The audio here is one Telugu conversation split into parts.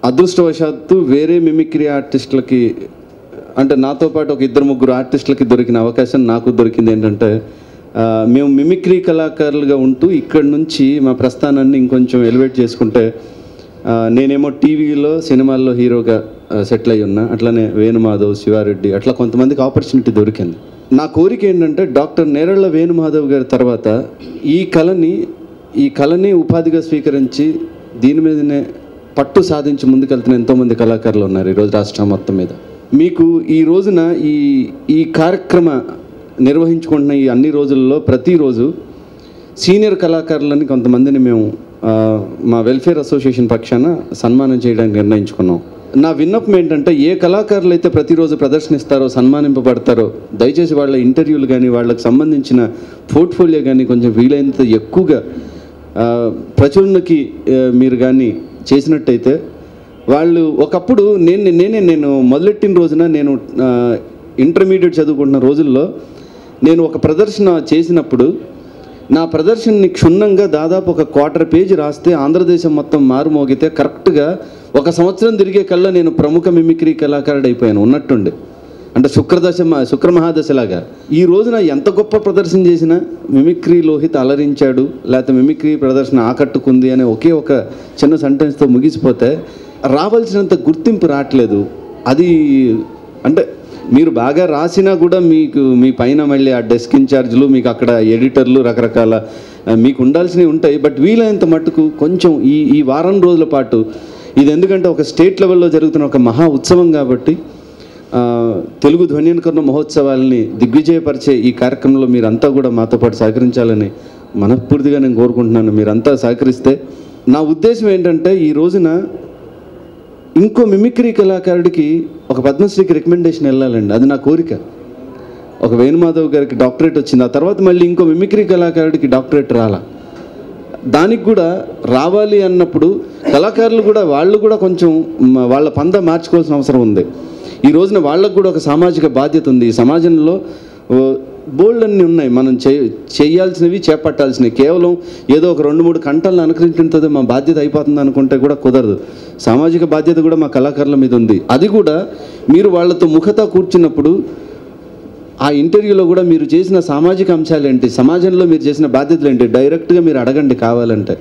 అదృష్టవశాత్తు వేరే మిమిక్రీ ఆర్టిస్టులకి అంటే నాతో పాటు ఒక 2-3 ఆర్టిస్టులకి దొరికిన అవకాశం నాకు దొరికింది ఏంటంటే, మేము మిమిక్రీ కళాకారులుగా ఉంటూ ఇక్కడ నుంచి మా ప్రస్థానాన్ని ఇంకొంచెం ఎలివేట్ చేసుకుంటే, నేనేమో టీవీలో సినిమాల్లో హీరోగా సెటిల్ అయ్యి ఉన్నా, అట్లనే వేణుమాధవ్, శివారెడ్డి అట్లా కొంతమందికి ఆపర్చునిటీ దొరికింది. నా కోరిక ఏంటంటే డాక్టర్ నేరళ్ళ వేణుమాధవ్ గారి తర్వాత ఈ కళని ఉపాధిగా స్వీకరించి దీని మీదనే పట్టు సాధించి ముందుకెళ్తున్న ఎంతోమంది కళాకారులు ఉన్నారు ఈరోజు రాష్ట్రం మొత్తం మీద. మీకు ఈ రోజున ఈ కార్యక్రమ నిర్వహించుకుంటున్న ఈ అన్ని రోజుల్లో ప్రతిరోజు సీనియర్ కళాకారులని కొంతమందిని మేము మా వెల్ఫేర్ అసోసియేషన్ పక్షాన సన్మానం చేయడానికి నిర్ణయించుకున్నాం. నా విన్నపం ఏంటంటే, ఏ కళాకారులు అయితే ప్రతిరోజు ప్రదర్శనిస్తారో, సన్మానింపబడతారో, దయచేసి వాళ్ళ ఇంటర్వ్యూలు కానీ వాళ్ళకి సంబంధించిన పోర్ట్ఫోలియో కానీ కొంచెం వీలైనంత ఎక్కువగా ప్రచురణకి మీరు కానీ చేసినట్టయితే, వాళ్ళు ఒకప్పుడు నేను మొదలెట్టిన రోజున నేను ఇంటర్మీడియట్ చదువుకుంటున్న రోజుల్లో నేను ఒక ప్రదర్శన చేసినప్పుడు నా ప్రదర్శనని క్షుణ్ణంగా దాదాపు ఒక 1/4 పేజీ రాస్తే ఆంధ్రదేశం మొత్తం మారుమోగితే కరెక్ట్గా 1 సంవత్సరం తిరిగే కల్లా నేను ప్రముఖ మిమిక్రీ కళాకారుడు అయిపోయాను ఉన్నట్టుండి. అంటే శుక్రమహాదశలాగా. ఈ రోజున ఎంత గొప్ప ప్రదర్శన చేసినా మిమిక్రీ లోహిత్ అలరించాడు, లేకపోతే మిమిక్రీ ప్రదర్శన ఆకట్టుకుంది అనే ఒకే ఒక చిన్న సెంటెన్స్తో ముగిసిపోతే రావాల్సినంత గుర్తింపు రావట్లేదు. అది అంటే మీరు బాగా రాసినా కూడా మీ పైన మళ్ళీ ఆ డెస్క్ ఇన్ఛార్జ్లు, మీకు అక్కడ ఎడిటర్లు, రకరకాల మీకు ఉండాల్సినవి ఉంటాయి. బట్ వీలైనంత మట్టుకు కొంచెం ఈ వారం రోజుల పాటు ఇది, ఎందుకంటే ఒక స్టేట్ లెవెల్లో జరుగుతున్న ఒక మహా ఉత్సవం కాబట్టి తెలుగు ధ్వన్యనుకరణ మహోత్సవాల్ని దిగ్విజయపరిచే ఈ కార్యక్రమంలో మీరంతా కూడా మాతో పాటు సహకరించాలని మనస్ఫూర్తిగా నేను కోరుకుంటున్నాను. మీరంతా సహకరిస్తే నా ఉద్దేశం ఏంటంటే, ఈ రోజున ఇంకో మిమిక్రీ కళాకారుడికి ఒక పద్మశ్రీకి రికమెండేషన్ వెళ్ళాలండి. అది నా కోరిక. ఒక వేణుమాధవ్ గారికి డాక్టరేట్ వచ్చింది, ఆ తర్వాత మళ్ళీ ఇంకో మిమిక్రీ కళాకారుడికి డాక్టరేట్ రాలా. దానికి కూడా రావాలి అన్నప్పుడు కళాకారులు కూడా వాళ్ళు కూడా కొంచెం వాళ్ళ పంద మార్చుకోవాల్సిన అవసరం ఉంది. ఈ రోజున వాళ్ళకు కూడా ఒక సామాజిక బాధ్యత ఉంది. ఈ సమాజంలో బోల్డ్ అన్నీ ఉన్నాయి మనం చేయాల్సినవి, చేపట్టాల్సినవి. కేవలం ఏదో ఒక 2-3 గంటలను అనుకరించుంటుందో మా బాధ్యత అయిపోతుంది అనుకుంటే కూడా కుదరదు. సామాజిక బాధ్యత కూడా మా కళాకారుల మీద ఉంది. అది కూడా మీరు వాళ్ళతో ముఖతా కూర్చున్నప్పుడు ఆ ఇంటర్వ్యూలో కూడా మీరు చేసిన సామాజిక అంశాలు ఏంటి, సమాజంలో మీరు చేసిన బాధ్యతలు ఏంటి డైరెక్ట్గా మీరు అడగండి కావాలంటే.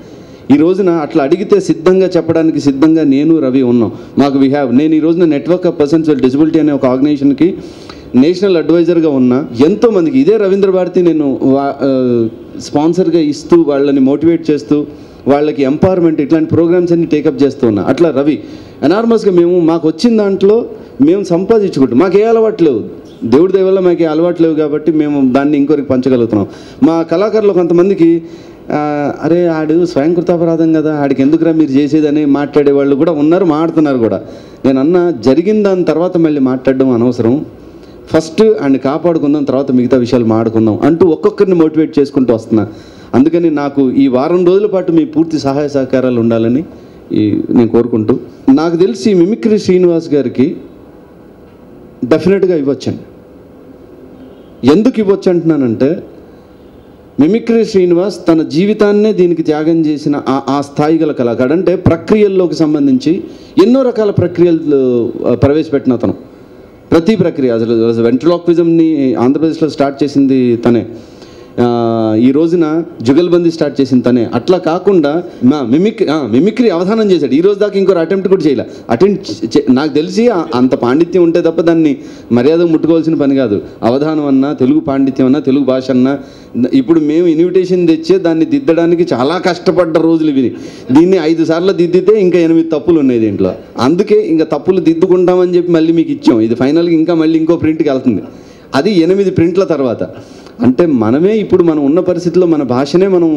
ఈ రోజున అట్లా అడిగితే సిద్ధంగా చెప్పడానికి సిద్ధంగా నేను రవి ఉన్నాం. నేను ఈ రోజున network of persons with disability అనే ఒక ఆర్గనైజేషన్కి నేషనల్ అడ్వైజర్గా ఉన్నా. ఎంతోమందికి ఇదే రవీంద్ర భారతి నేను స్పాన్సర్గా ఇస్తూ వాళ్ళని మోటివేట్ చేస్తూ వాళ్ళకి ఎంపవర్మెంట్ ఇట్లాంటి ప్రోగ్రామ్స్ అన్ని టేకప్ చేస్తూ ఉన్నా. అట్లా రవి ఎనార్మస్గా మాకు వచ్చిన దాంట్లో మేము సంపాదించుకుంటాం. మాకు ఏ అలవాటు లేవు, దేవుడి దయ వల్ల మాకు ఏ అలవాటు లేవు కాబట్టి మేము దాన్ని ఇంకొకరికి పంచగలుగుతున్నాం. మా కళాకారులు కొంతమందికి అరే ఆడు స్వయం కృతాపరాధం కదా, ఆడికి ఎందుకురా మీరు చేసేదని మాట్లాడే వాళ్ళు కూడా ఉన్నారు, మాట్లాడుతున్నారు కూడా. నేను అన్నా, జరిగిన దాని తర్వాత మళ్ళీ మాట్లాడడం అనవసరం, ఫస్ట్ అండ్ కాపాడుకుందాం, తర్వాత మిగతా విషయాలు మాట్లాడుకుందాం అంటూ ఒక్కొక్కరిని మోటివేట్ చేసుకుంటూ వస్తున్నా. అందుకని నాకు ఈ వారం రోజుల పాటు మీ పూర్తి సహాయ సహకారాలు ఉండాలని నేను కోరుకుంటూ, నాకు తెలిసి మిమిక్రీ శ్రీనివాస్ గారికి డెఫినెట్గా ఇవ్వచ్చండి. ఎందుకు ఇవ్వచ్చు అంటున్నానంటే, మిమిక్రీ శ్రీనివాస్ తన జీవితాన్నే దీనికి త్యాగం చేసిన ఆ స్థాయి గల కళాకారుడు. అంటే ప్రక్రియల్లోకి సంబంధించి ఎన్నో రకాల ప్రక్రియలు ప్రవేశపెట్టిన అతను. ప్రతి ప్రక్రియ, అసలు వెంట్రలాక్విజంని ఆంధ్రప్రదేశ్లో స్టార్ట్ చేసింది తనే, ఈ రోజున జుగల్బందీ స్టార్ట్ చేసింది తనే. అట్లా కాకుండా మిమిక్రీ అవధానం చేశాడు. ఈ రోజు దాకా ఇంకో అటెంప్ట్ కూడా చేయలే. నాకు తెలిసి అంత పాండిత్యం ఉంటే తప్ప దాన్ని మర్యాద ముట్టుకోవాల్సిన పని కాదు. అవధానం అన్నా, తెలుగు పాండిత్యం అన్నా, తెలుగు భాష అన్నా, ఇప్పుడు మేము ఇన్విటేషన్ తెచ్చే దాన్ని దిద్దడానికి చాలా కష్టపడ్డ రోజులు ఇవి. దీన్ని 5 సార్లు దిద్దితే ఇంకా 8 తప్పులు ఉన్నాయి దీంట్లో. అందుకే ఇంకా తప్పులు దిద్దుకుంటామని చెప్పి మళ్ళీ మీకు ఇచ్చాం. ఇది ఫైనల్గా ఇంకా మళ్ళీ ఇంకో ప్రింట్కి వెళ్తుంది. అది 8 ప్రింట్ల తర్వాత. అంటే మనమే ఇప్పుడు మనం ఉన్న పరిస్థితిలో మన భాషనే మనం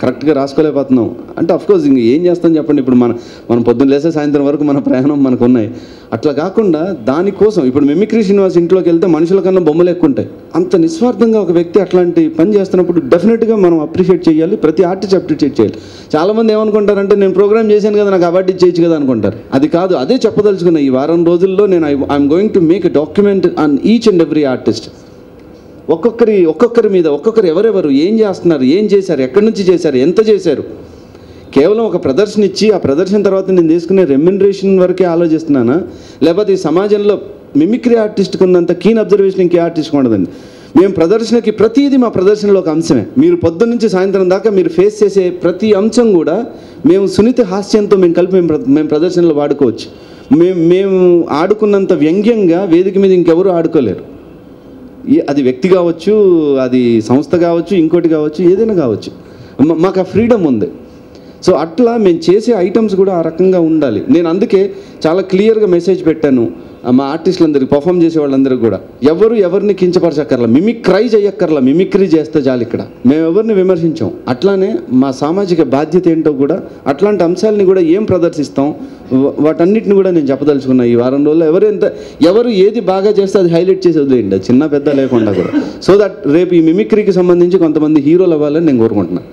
కరెక్ట్గా రాసుకోలేకపోతున్నాం. అంటే అఫ్కోర్స్ ఇంక ఏం చేస్తాం చెప్పండి. ఇప్పుడు మనం పొద్దున్న లేసే సాయంత్రం వరకు మన ప్రయాణం మనకు ఉన్నాయి. అట్లా కాకుండా దానికోసం ఇప్పుడు మిమిక్రీ శ్రీనివాస్ ఇంట్లోకి వెళ్తే మనుషుల కన్నా బొమ్మలు ఎక్కువ ఉంటాయి. అంత నిస్వార్థంగా ఒక వ్యక్తి అట్లాంటి పని చేస్తున్నప్పుడు డెఫినెట్గా మనం అప్రిషియేట్ చేయాలి. ప్రతి ఆర్టిస్ట్ అప్రిషియేట్ చేయాలి. చాలామంది ఏమనుకుంటారంటే, నేను ప్రోగ్రామ్ చేశాను కదా, నాకు అవార్డు ఇచ్చేయచ్చు కదా అనుకుంటారు. అది కాదు. అదే చెప్పదలుచుకున్న ఈ వారం రోజుల్లో నేను I'm going to make a document on each and every artist. ఒక్కొక్కరి మీద ఎవరెవరు ఏం చేస్తున్నారు, ఏం చేశారు, ఎక్కడి నుంచి చేశారు, ఎంత చేశారు, కేవలం ఒక ప్రదర్శన ఇచ్చి ఆ ప్రదర్శన తర్వాత నేను తీసుకునే రెమ్యునరేషన్ వరకే ఆలోచిస్తున్నానా, లేకపోతే ఈ సమాజంలో మిమిక్రీ ఆర్టిస్ట్కి ఉన్నంత కీన్ అబ్జర్వేషన్ ఇంకే ఆర్టిస్ట్కి ఉండదండి. మేము ప్రదర్శనకి ప్రతిదీ మా ప్రదర్శనలో ఒక అంశమే. మీరు పొద్దున్న నుంచి సాయంత్రం దాకా మీరు ఫేస్ చేసే ప్రతి అంశం కూడా మేము సున్నిత హాస్యంతో మేము కలిపి మేము ప్రదర్శనలో వాడుకోవచ్చు. మేము ఆడుకున్నంత వ్యంగ్యంగా వేదిక మీద ఇంకెవరు ఆడుకోలేరు. అది వ్యక్తి కావచ్చు, అది సంస్థ కావచ్చు, ఇంకోటి కావచ్చు, ఏదైనా కావచ్చు. మాకు ఆ ఫ్రీడమ్ ఉంది. సో అట్లా మేము చేసే ఐటమ్స్ కూడా ఆ రకంగా ఉండాలి. నేను అందుకే చాలా క్లియర్గా మెసేజ్ పెట్టాను మా ఆర్టిస్టులందరికీ, పర్ఫామ్ చేసే వాళ్ళందరికీ కూడా. ఎవరిని కించపరచక్కర్లా, మిమిక్రై చేయక్కర్లా, మిమిక్రీ చేస్తే చాలు. ఇక్కడ మేము ఎవరిని విమర్శించాం. అట్లానే మా సామాజిక బాధ్యత ఏంటో కూడా, అట్లాంటి అంశాలని కూడా ఏం ప్రదర్శిస్తాం, వాటన్నిటిని కూడా నేను చెప్పదలుచుకున్నా ఈ వారం రోజుల్లో. ఎవరు ఏది బాగా చేస్తే అది హైలైట్ చేసి వదిలేయండి, చిన్న పెద్ద లేకుండా కూడా. సో దట్ రేపు ఈ మిమిక్రీకి సంబంధించి కొంతమంది హీరోలు అవ్వాలని నేను కోరుకుంటున్నాను.